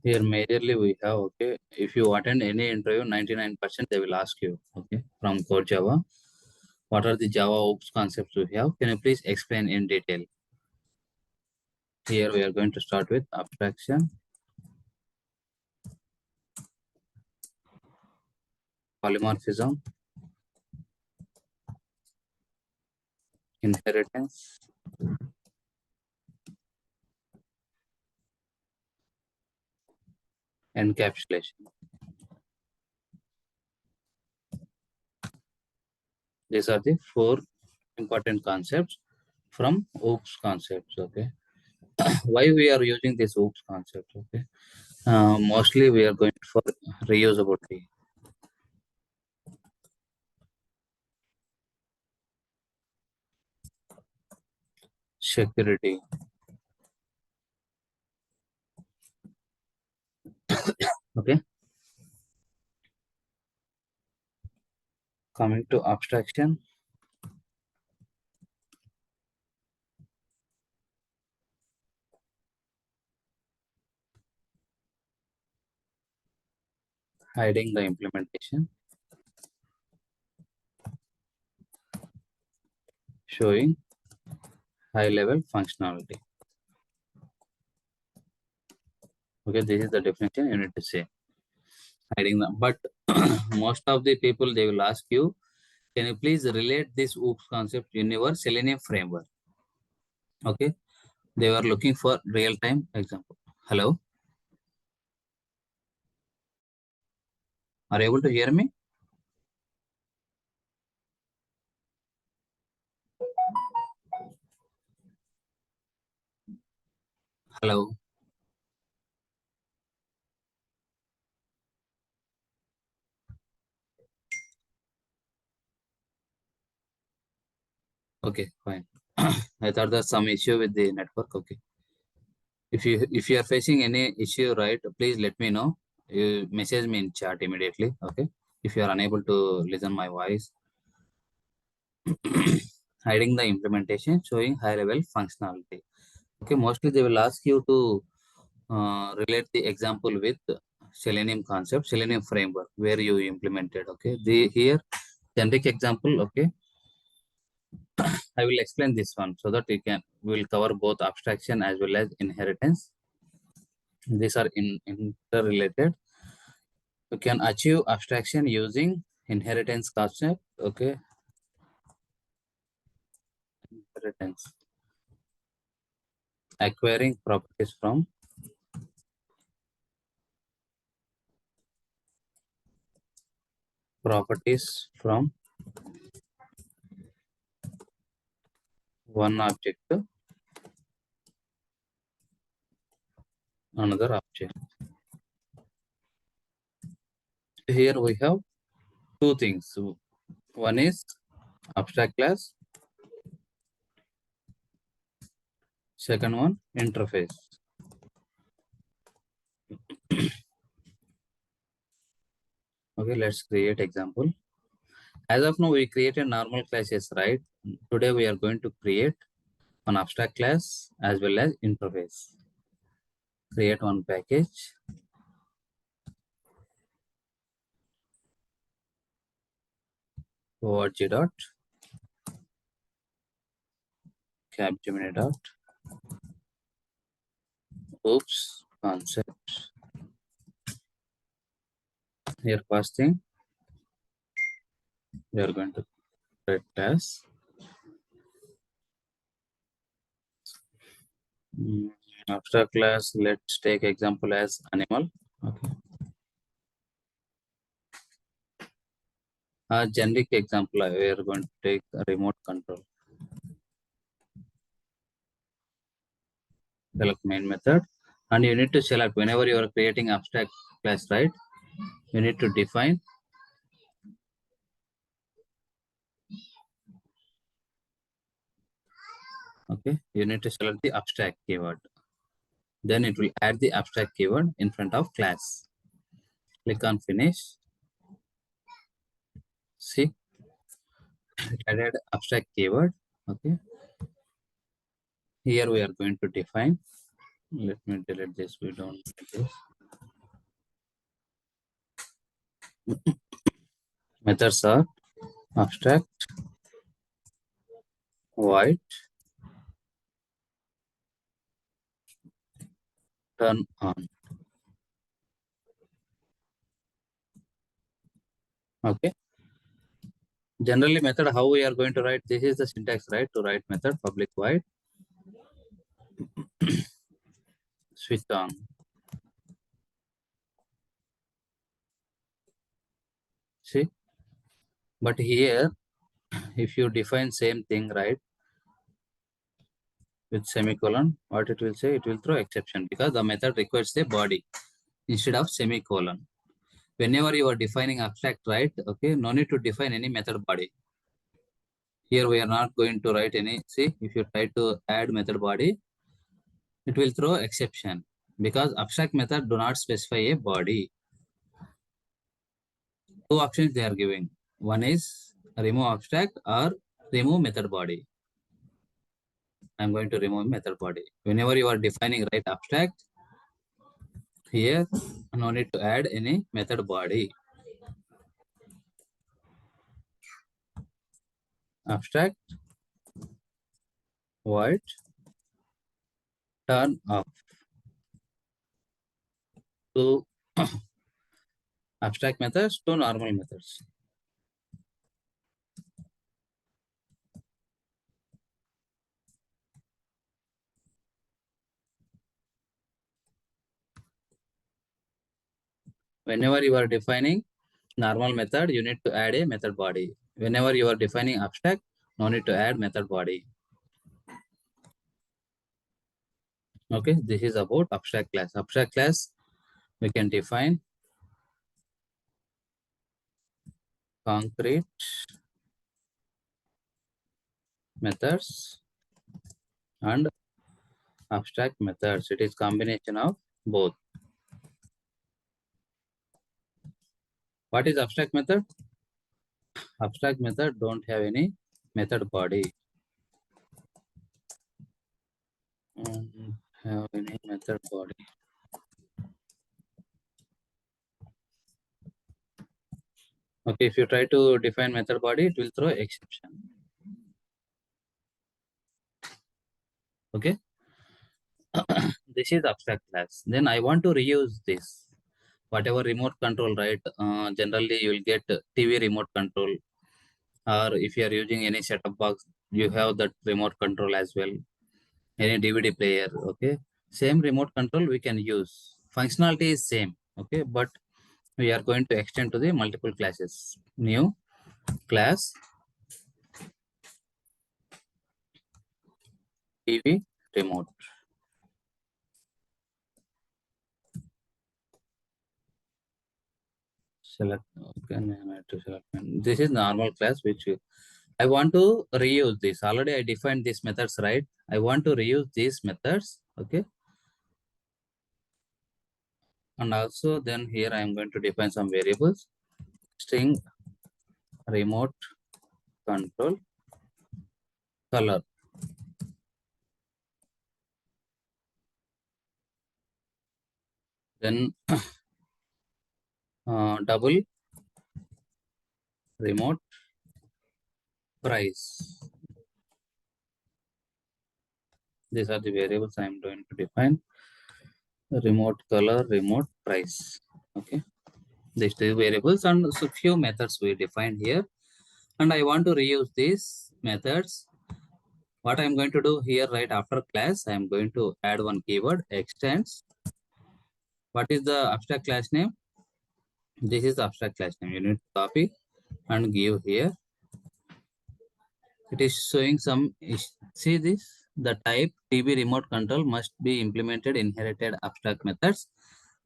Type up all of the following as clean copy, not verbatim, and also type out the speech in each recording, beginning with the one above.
Here majorly we have, okay, if you attend any interview, 99% they will ask you, okay, from core Java, what are the Java OOPS concepts we have? Can you please explain in detail? Here we are going to start with abstraction, polymorphism, inheritance, encapsulation. These are the four important concepts from OOPS concepts, okay. Why we are using this OOPS concept, okay? Mostly we are going for reusability, security, okay. Coming to abstraction, hiding the implementation, showing high level functionality. Okay, this is the definition you need to say. Hiding them. But most of the people they will ask you, can you please relate this OOPS concept in your Selenium framework? Okay, they were looking for real time example. Hello, are you able to hear me? Hello. Okay, fine. I thought there's some issue with the network. Okay. If you are facing any issue, right, please let me know. You message me in chat immediately. Okay. If you are unable to listen my voice, hiding the implementation, showing high level functionality. Okay. Mostly they will ask you to relate the example with Selenium concept, Selenium framework where you implemented. Okay. The here generic example. Okay. I will explain this one so that we will cover both abstraction as well as inheritance. These are interrelated. You can achieve abstraction using inheritance concept. Okay, inheritance, acquiring properties from one object to another object. Here we have two things. One is abstract class, second one interface. Okay, let's create example. As of now, we created normal classes, right? Today we are going to create an abstract class as well as interface. Create one package. Org dot Capgemini dot oops concept. Here first thing we are going to create class. Abstract class. Let's take example as animal. Okay. A generic example we are going to take a remote control. Select main method, and you need to select whenever you are creating abstract class, right? You need to define. Okay, you need to select the abstract keyword. Then it will add the abstract keyword in front of class. Click on finish. See, it added abstract keyword. Okay, here we are going to define. Let me delete this. We don't need this. Methods are abstract, void, turn on. Okay. Generally, method how we are going to write. This is the syntax, right? To write method public void switch on. See, but here if you define same thing, right, with semicolon, what it will say? It will throw exception because the method requires a body instead of semicolon. Whenever you are defining abstract, right? Okay, no need to define any method body. Here we are not going to write any. See, if you try to add method body, it will throw exception because abstract method do not specify a body. Two options they are giving. One is remove abstract or remove method body. I'm going to remove method body. Whenever you are defining right abstract, here no need to add any method body. Abstract void turn off to abstract methods to normal methods. Whenever you are defining normal method, you need to add a method body. Whenever you are defining abstract, no need to add method body. Okay, this is about abstract class. Abstract class, we can define concrete methods and abstract methods. It is combination of both. What is abstract method? Abstract method don't have any method body. Have any method body. Okay, if you try to define method body, it will throw exception. Okay, this is abstract class. Then I want to reuse this. Whatever remote control, right? Generally, you will get TV remote control, or if you are using any setup box, you have that remote control as well. Any DVD player, okay. Same remote control we can use. Functionality is same, okay, but we are going to extend to the multiple classes. New class TV remote. Select. Okay, I have to select. This is normal class which I want to reuse this. Already I defined these methods, right? I want to reuse these methods, okay. And also then here I am going to define some variables. String remote control color. Then double remote price. These are the variables I am going to define. Remote color, remote price. Okay. These two variables and so few methods we defined here. And I want to reuse these methods. What I'm going to do here right after class, I'm going to add one keyword extends. What is the abstract class name? This is the abstract class name. You need to copy and give here. It is showing some, see this, the type TB remote control must be implemented inherited abstract methods,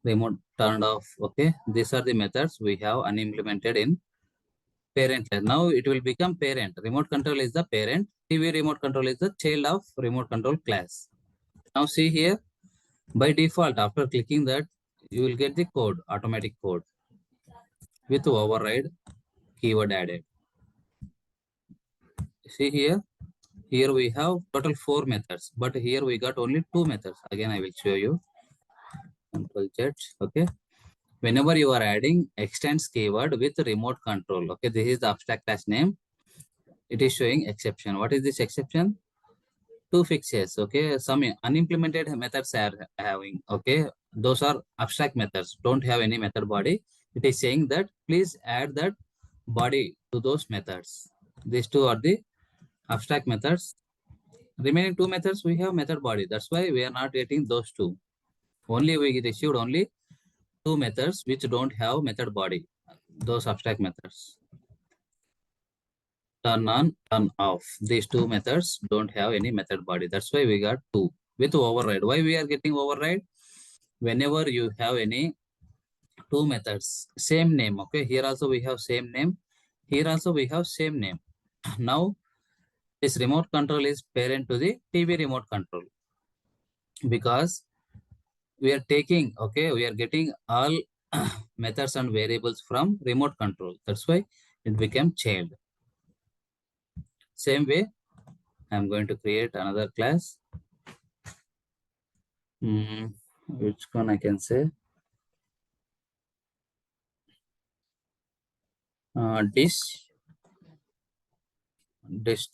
remote turned off. Okay, these are the methods we have unimplemented in parent class. Now it will become parent. Remote control is the parent. TV remote control is the child of remote control class. Now see here, by default, after clicking that, you will get the code, automatic code with override keyword added. See here, here we have total 4 methods, but here we got only 2 methods. Again, I will show you. Control Z. Okay. Whenever you are adding extends keyword with remote control, okay, this is the abstract class name. It is showing exception. What is this exception? Two fixes, okay. Some unimplemented methods are having, okay. Those are abstract methods, don't have any method body. It is saying that please add that body to those methods. These two are the abstract methods. Remaining two methods, we have method body. That's why we are not getting those two. Only we received only two methods which don't have method body. Those abstract methods. Turn on, turn off. These two methods don't have any method body. That's why we got two. With override. Why we are getting override? Whenever you have any two methods, same name. Okay. Here also we have same name. Here also we have same name. Now this remote control is parent to the TV remote control, because we are taking, okay, we are getting all methods and variables from remote control. That's why it became child. Same way, I'm going to create another class. Which one I can say? Dish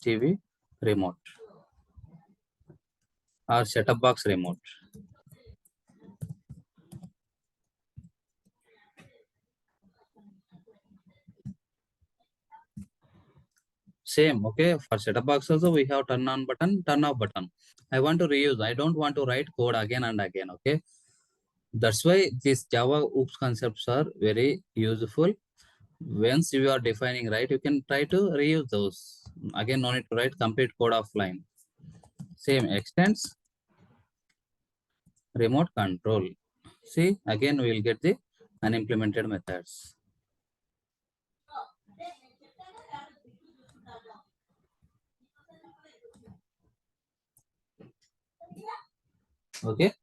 TV remote or setup box remote. Same, okay. For setup box also we have turn on button, turn off button. I want to reuse. I don't want to write code again and again. Okay. That's why these Java OOPS concepts are very useful. Once you are defining right, you can try to reuse those. Again, no need to write complete code offline. Same extends remote control. See, again we will get the unimplemented methods. Okay.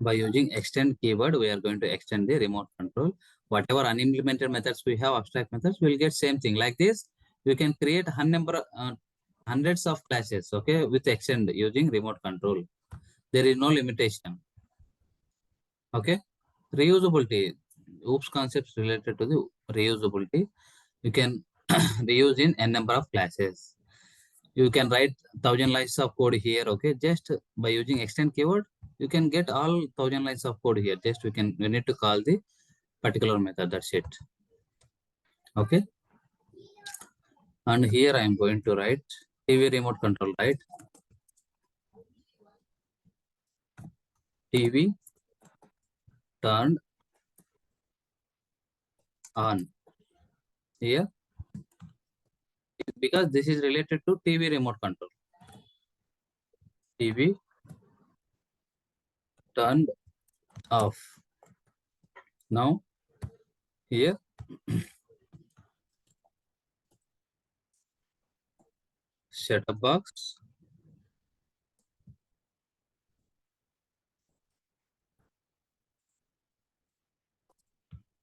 By using extend keyword, we are going to extend the remote control. Whatever unimplemented methods we have, abstract methods, we'll get same thing. Like this, you can create hundreds of classes, okay, with extend using remote control. There is no limitation. Okay. Reusability. OOPS concepts related to the reusability. You can reuse in n number of classes. You can write 1,000 lines of code here. Okay, just by using extend keyword, you can get all 1,000 lines of code here. Just we need to call the particular method. That's it. Okay, and here I am going to write TV remote control. Right, TV turned on here, because this is related to TV remote control. TV turned off. Now here setup box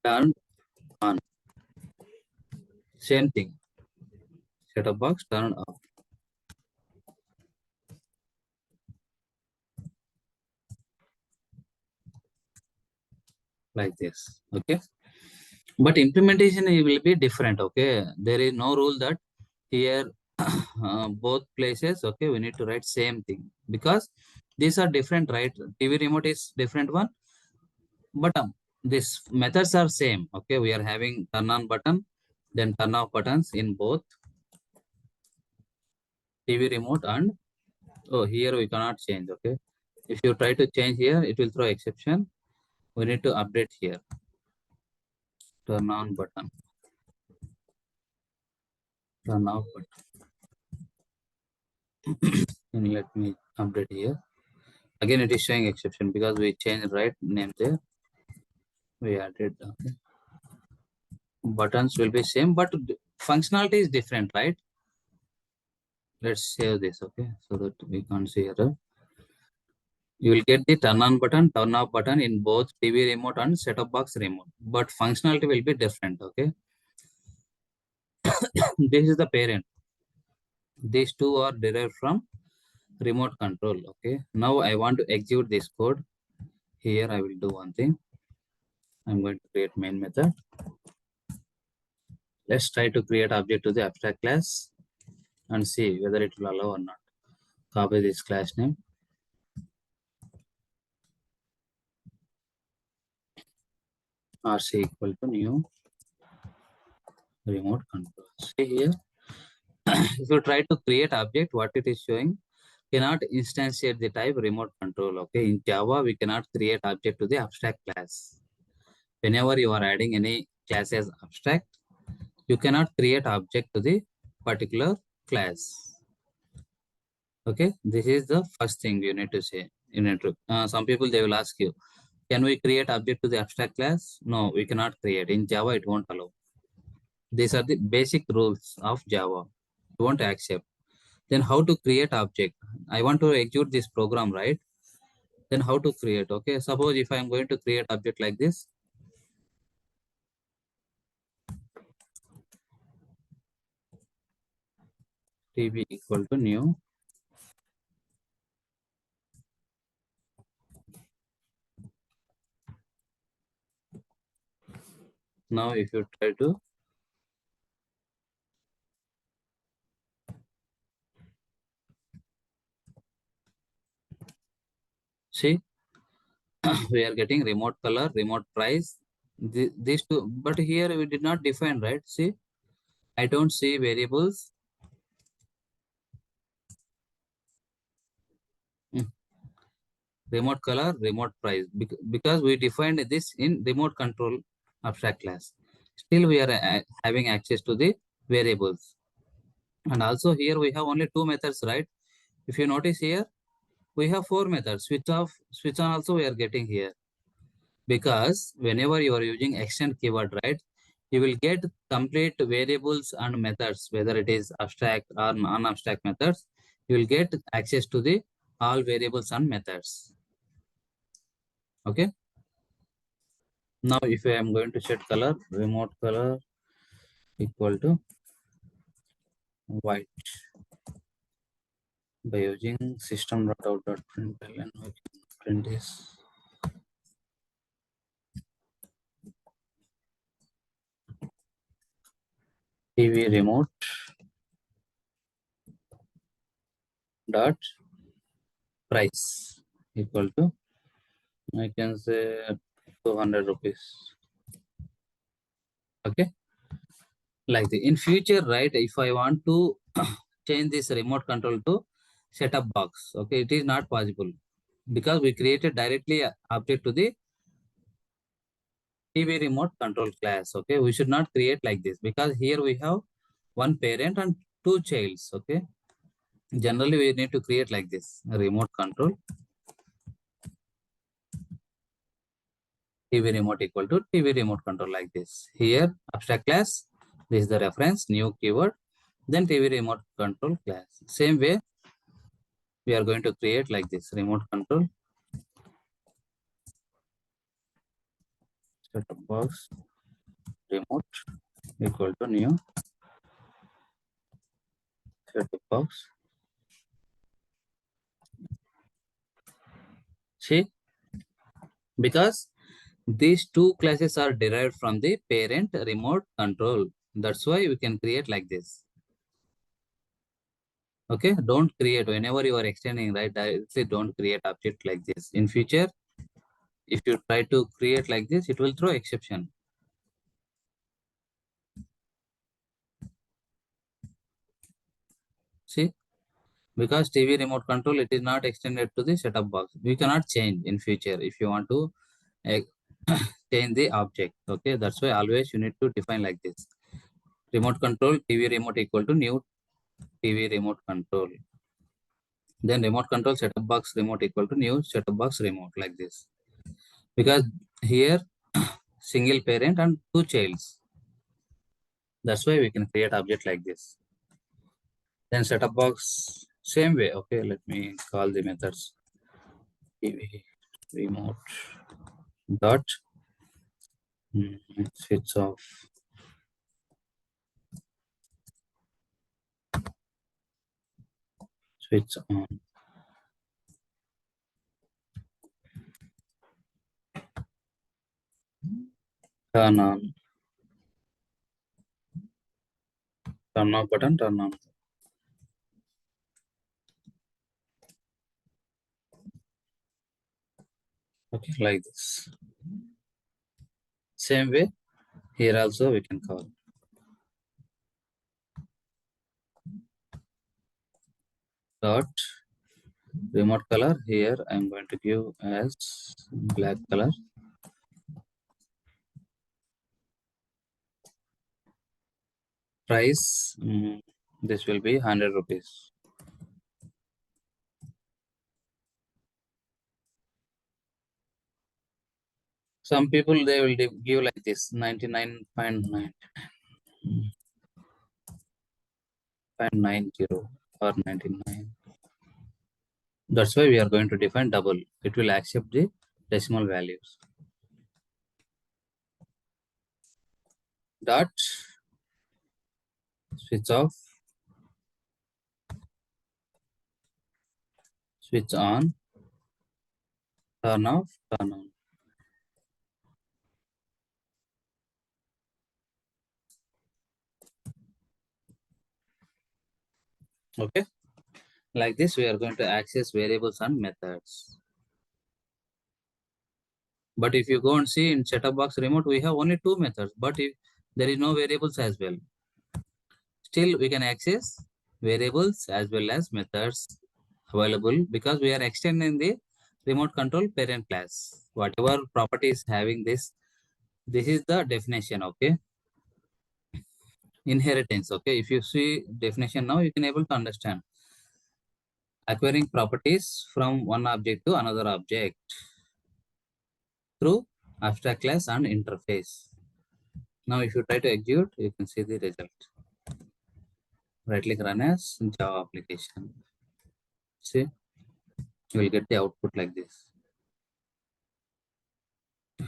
turned on. Same thing. Setup box turned off. Like this. Okay. But implementation will be different. Okay. There is no rule that here both places, okay, we need to write same thing, because these are different, right? TV remote is different one, but these methods are same. Okay, we are having turn on button, then turn off buttons in both TV remote and, oh, here we cannot change. Okay, if you try to change here, it will throw exception. We need to update here. Turn on button, turn off button. And let me update here. Again, it is showing exception because we changed right name there. We added, okay. Buttons will be same, but functionality is different, right? Let's save this, okay, so that we can't see error. You will get the turn on button, turn off button in both TV remote and set-top box remote, but functionality will be different. Okay, this is the parent. These two are derived from remote control. Okay, now I want to execute this code. Here I will do one thing. I'm going to create main method. Let's try to create object to the abstract class and see whether it will allow or not. Copy this class name. RC equal to new remote control. See here, if you try to create object, what it is showing, cannot instantiate the type remote control. Okay, in Java, we cannot create object to the abstract class. Whenever you are adding any class as abstract, you cannot create object to the particular class. Okay, this is the first thing you need to say. You need to, some people they will ask you, can we create object to the abstract class? No, we cannot create. In Java, it won't allow. These are the basic rules of Java. You won't accept. Then how to create object? I want to execute this program, right? Then how to create? Okay, suppose if I am going to create object like this, tb equal to new. Now if you try to see, we are getting remote color, remote price, these two, but here we did not define, right? See, I don't see variables. Mm, remote color, remote price, because we defined this in remote control abstract class. Still we are having access to the variables. And also here we have only two methods, right? If you notice here, we have four methods. Switch off, switch on also we are getting here. Because whenever you are using extend keyword, right, you will get complete variables and methods, whether it is abstract or non-abstract methods. You will get access to the all variables and methods. Okay. Now, if I am going to set color, remote color equal to white by using system.out.println, we can print this. TV remote dot price equal to, I can say, 200 rupees. Okay, like the in future, right? If I want to change this remote control to setup box, okay, it is not possible because we created directly a object to the TV remote control class. Okay, we should not create like this because here we have one parent and two childs. Okay, generally we need to create like this remote control TV remote equal to TV remote control like this. Here abstract class, this is the reference, new keyword, then TV remote control class. Same way we are going to create like this remote control setup box remote equal to new setup box. See, because these two classes are derived from the parent remote control. That's why we can create like this. Okay, don't create whenever you are extending, right? Directly don't create object like this. In future, if you try to create like this, it will throw exception. See, because TV remote control, it is not extended to the setup box. We cannot change in future if you want to uh, change the object. Okay, that's why always you need to define like this. Remote control TV remote equal to new TV remote control. Then remote control setup box remote equal to new setup box remote like this. Because here single parent and two childs. That's why we can create object like this. Then setup box same way. Okay, let me call the methods. TV remote dot switch off switch on. turn on, turn off button, turn on. Okay, like this. Same way, here also we can call dot remote color. Here I'm going to give as black color. Price, this will be 100 rupees. Some people they will give like this 99.9, 0.90 or 99. That's why we are going to define double. It will accept the decimal values. Dot, switch off, switch on, turn off, turn on. Okay. Like this, we are going to access variables and methods. But if you go and see in setup box remote, we have only two methods, but if there is no variables as well. Still, we can access variables as well as methods available because we are extending the remote control parent class. Whatever properties having this is the definition, okay? Inheritance, okay? If you see definition now, you can able to understand. Acquiring properties from one object to another object through abstract class and interface. Now, if you try to execute, you can see the result. Right click run as Java application. See, you will get the output like this.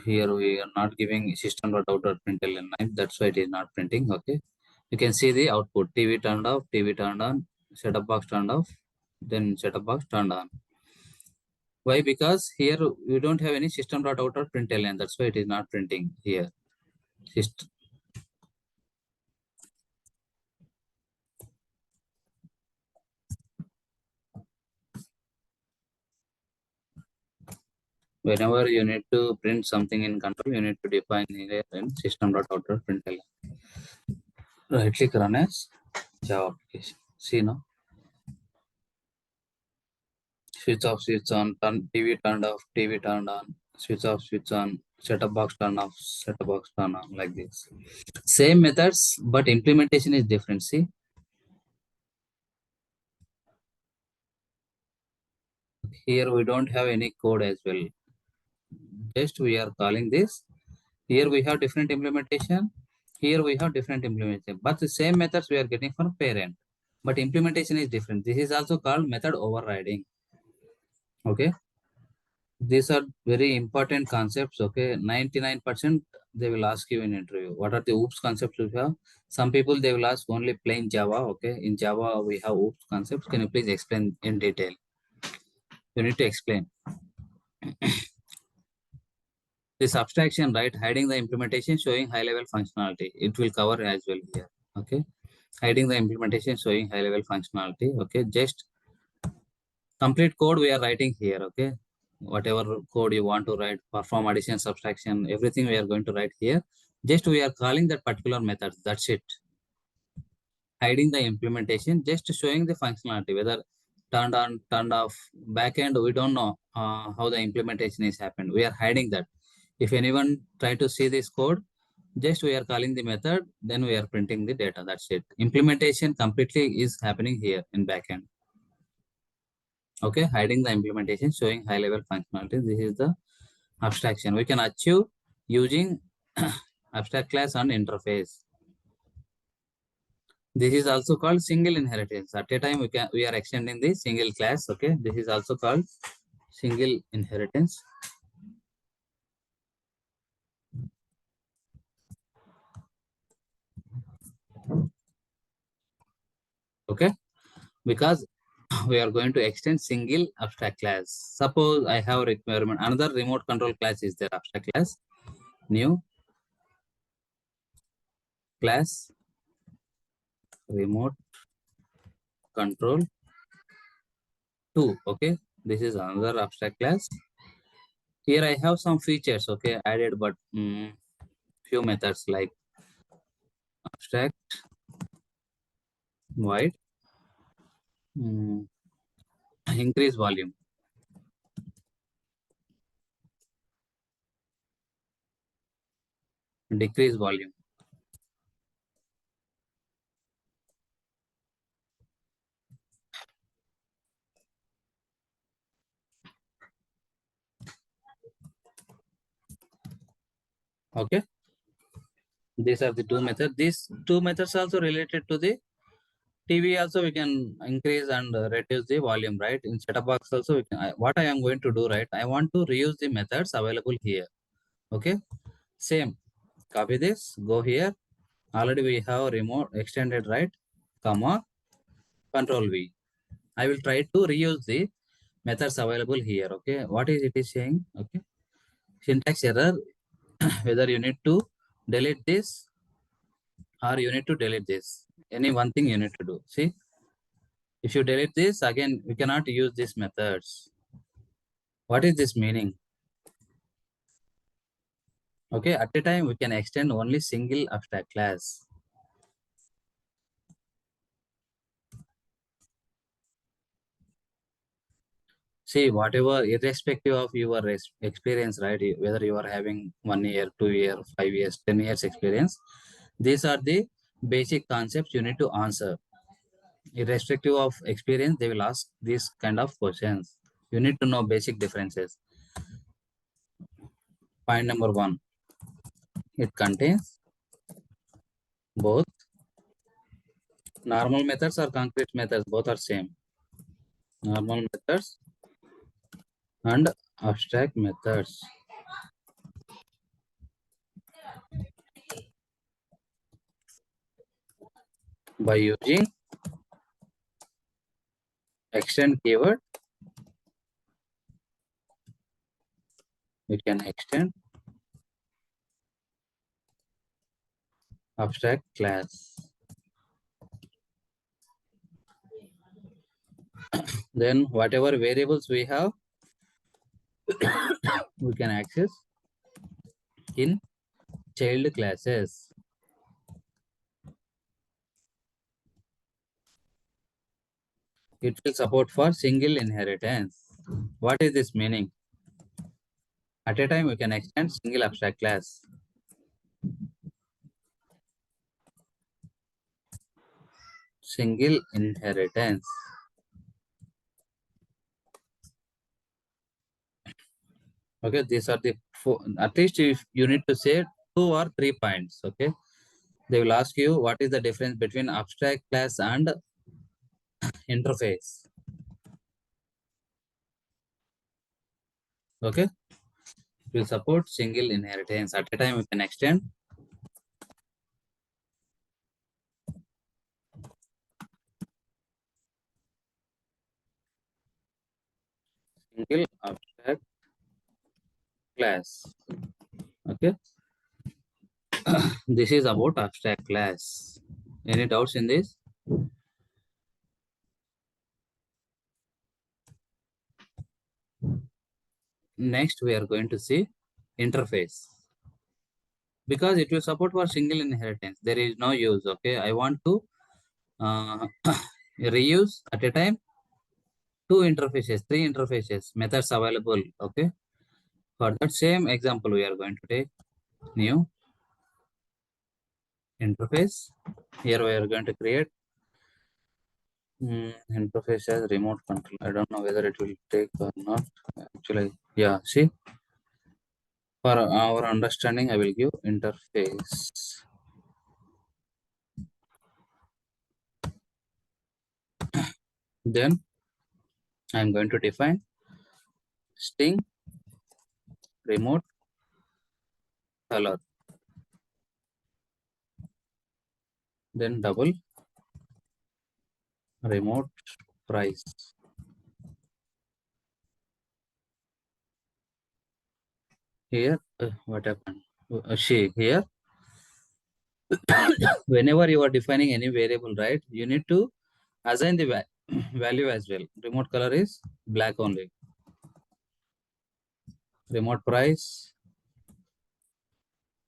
Here we are not giving system.out.println 9. That's why it is not printing. Okay. You can see the output. TV turned off, TV turned on, setup box turned off, then setup box turned on. Why? Because here we don't have any system.out.println. That's why it is not printing here. System. Whenever you need to print something in control, you need to define here in system.out.println. Right click run as Java application. See now, switch off, switch on, TV turned off, TV turned on, switch off, switch on, setup box turn off, setup box turn on, like this. Same methods, but implementation is different. See, here we don't have any code as well. Just we are calling this. Here we have different implementation. Here we have different implementation, but the same methods we are getting from parent, but implementation is different. This is also called method overriding. Okay. These are very important concepts. Okay, 99% they will ask you in interview. What are the OOPS concepts you have? Some people they will ask only plain Java. Okay, in Java we have OOPS concepts. Can you please explain in detail? You need to explain this abstraction, right? Hiding the implementation, showing high level functionality. It will cover as well here. Okay, hiding the implementation, showing high level functionality. Okay, just complete code we are writing here. Okay, whatever code you want to write, perform addition, subtraction, everything we are going to write here. Just we are calling that particular method. That's it. Hiding the implementation, just showing the functionality, whether turned on, turned off. Backend we don't know how the implementation is happened. We are hiding that. If anyone try to see this code, just we are calling the method, then we are printing the data. That's it. Implementation completely is happening here in backend. Okay, hiding the implementation, showing high level functionality. This is the abstraction we can achieve using abstract class and interface. This is also called single inheritance. At a time we are extending the single class. Okay, this is also called single inheritance. Okay, because we are going to extend single abstract class. Suppose I have requirement another remote control class is there, abstract class, new. class remote control 2. Okay, this is another abstract class. Here I have some features, okay, added, but few methods like abstract void, mm, increase volume, decrease volume. Okay, these are the two methods. These two methods also related to the TV. Also, we can increase and reduce the volume, right? In setup box also, what I am going to do, right? I want to reuse the methods available here. Okay, same. Copy this. Go here. Already we have remote extended, right? Comma Control V. I will try to reuse the methods available here. Okay, what is it is saying? Okay, syntax error. Whether you need to delete this or you need to delete this. Any one thing you need to do. See, if you delete this again, we cannot use these methods. What is this meaning? Okay, at a time we can extend only single abstract class. See, whatever, irrespective of your experience, right? Whether you are having 1 year, 2 year, 5 years, 10 years experience, these are the basic concepts you need to answer. Irrespective of experience, they will ask these kind of questions. You need to know basic differences. Point number one, it contains both normal methods or concrete methods, both are same. Normal methods and abstract methods. By using extend keyword, we can extend abstract class. Then whatever variables we have, we can access in child classes. It will support for single inheritance. What is this meaning? At a time, we can extend single abstract class. Single inheritance. Okay, these are the four. At least if you need to say 2 or 3 points. Okay, they will ask you what is the difference between abstract class and interface. Okay, it will support single inheritance. At a time, we can extend single abstract class. Okay, this is about abstract class. Any doubts in this? Next, we are going to see interface because it will support for single inheritance. There is no use. Okay, I want to uh, reuse at a time 2 interfaces, 3 interfaces, methods available. Okay, for that same example, we are going to take new interface. Here we are going to create interface as remote control. I don't know whether it will take or not. Actually, yeah. See, for our understanding, I will give interface. Then I am going to define string remote color. Then double remote price. Here, what happened? She here Whenever you are defining any variable, right, you need to assign the value as well. Remote color is black only. Remote price,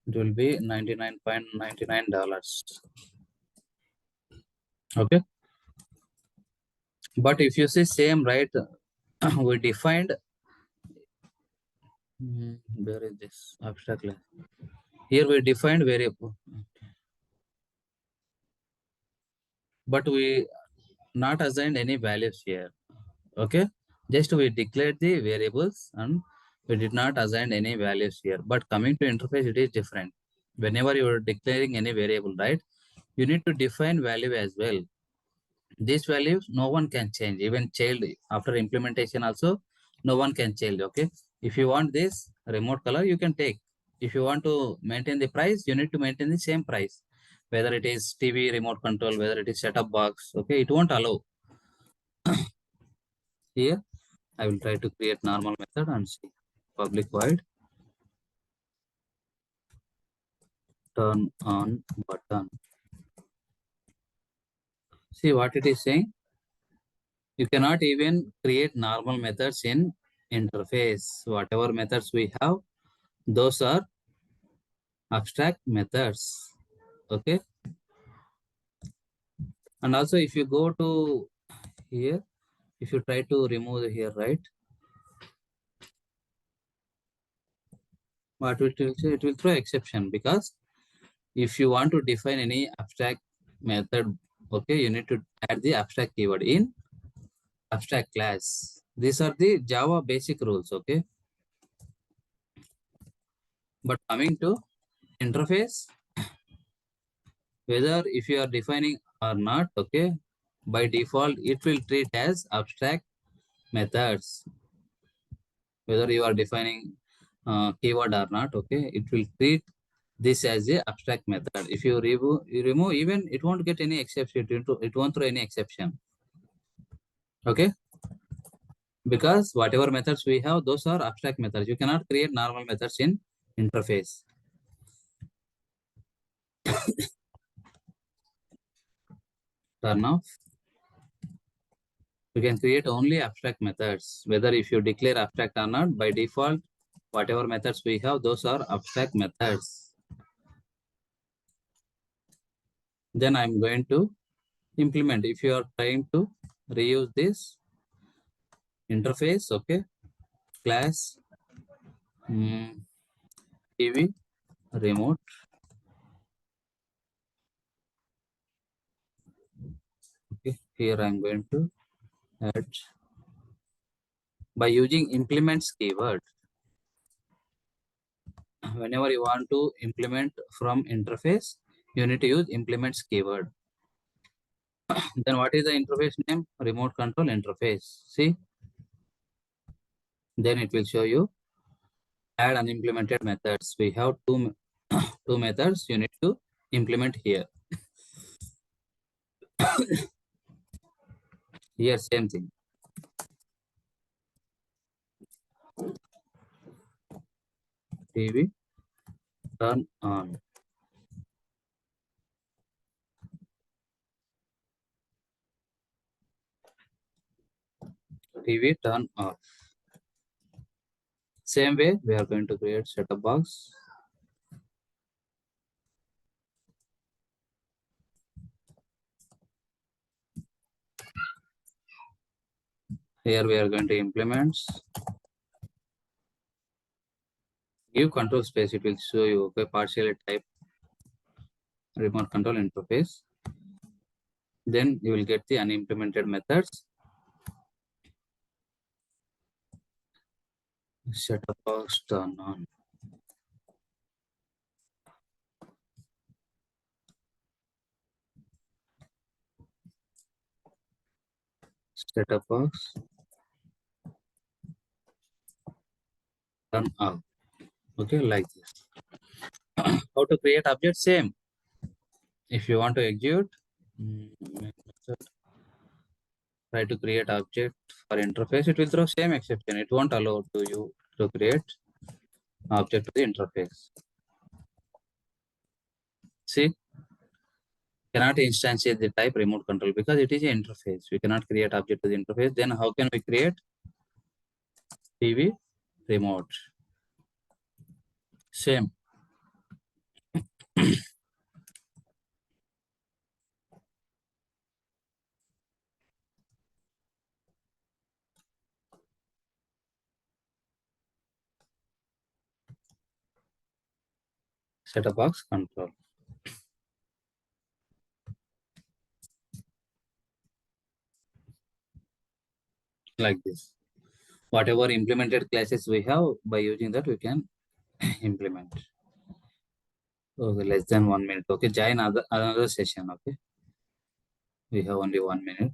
it will be $99.99. Okay. But if you see same, right, we defined, where is this abstract class? Here we defined variable, but we not assigned any values here. Okay. Just we declared the variables and we did not assign any values here. But coming to interface, it is different. Whenever you are declaring any variable, right, you need to define value as well. These values no one can change, even child after implementation also no one can change. Okay, if you want this remote color you can take. If you want to maintain the price, you need to maintain the same price, whether it is TV remote control, whether it is setup box. Okay, it won't allow. Here I will try to create normal method and see public void turn on button. See what it is saying. You cannot even create normal methods in interface. Whatever methods we have, those are abstract methods. Okay. And also if you go to here, if you try to remove here, right, what it will say, it will throw exception, because if you want to define any abstract method, okay, you need to add the abstract keyword in abstract class. These are the Java basic rules. Okay. But coming to interface, whether if you are defining or not, okay, by default it will treat as abstract methods. Whether you are defining keyword or not, okay, it will treat this as a abstract method. If you remove, even it won't get any exception. It won't throw any exception. Okay, because whatever methods we have, those are abstract methods. You cannot create normal methods in interface. Turn off. You can create only abstract methods. Whether if you declare abstract or not, by default, whatever methods we have, those are abstract methods. Then I'm going to implement. If you are trying to reuse this interface, okay, class TV remote. Okay, here I'm going to add by using implements keyword. Whenever you want to implement from interface, you need to use implements keyword. Then what is the interface name? Remote control interface. See, then it will show you add unimplemented methods. We have two methods you need to implement here. Here same thing. TV turn on. TV turn off. Same way we are going to create setup box. Here we are going to implement. Give control space. It will show you, okay, partially type remote control interface. Then you will get the unimplemented methods. Setup box turn on. Setup box turn off. Okay, like this. How to create object? Same. If you want to execute, try to create object for interface, it will throw same exception. It won't allow to you to create object to the interface. See, Cannot instantiate the type remote control because it is an interface. We cannot create object to the interface. Then how can we create TV remote? Same. Set-top box control like this. Whatever implemented classes we have, by using that we can implement. Okay, less than 1 minute. Okay, join another session. Okay, we have only 1 minute.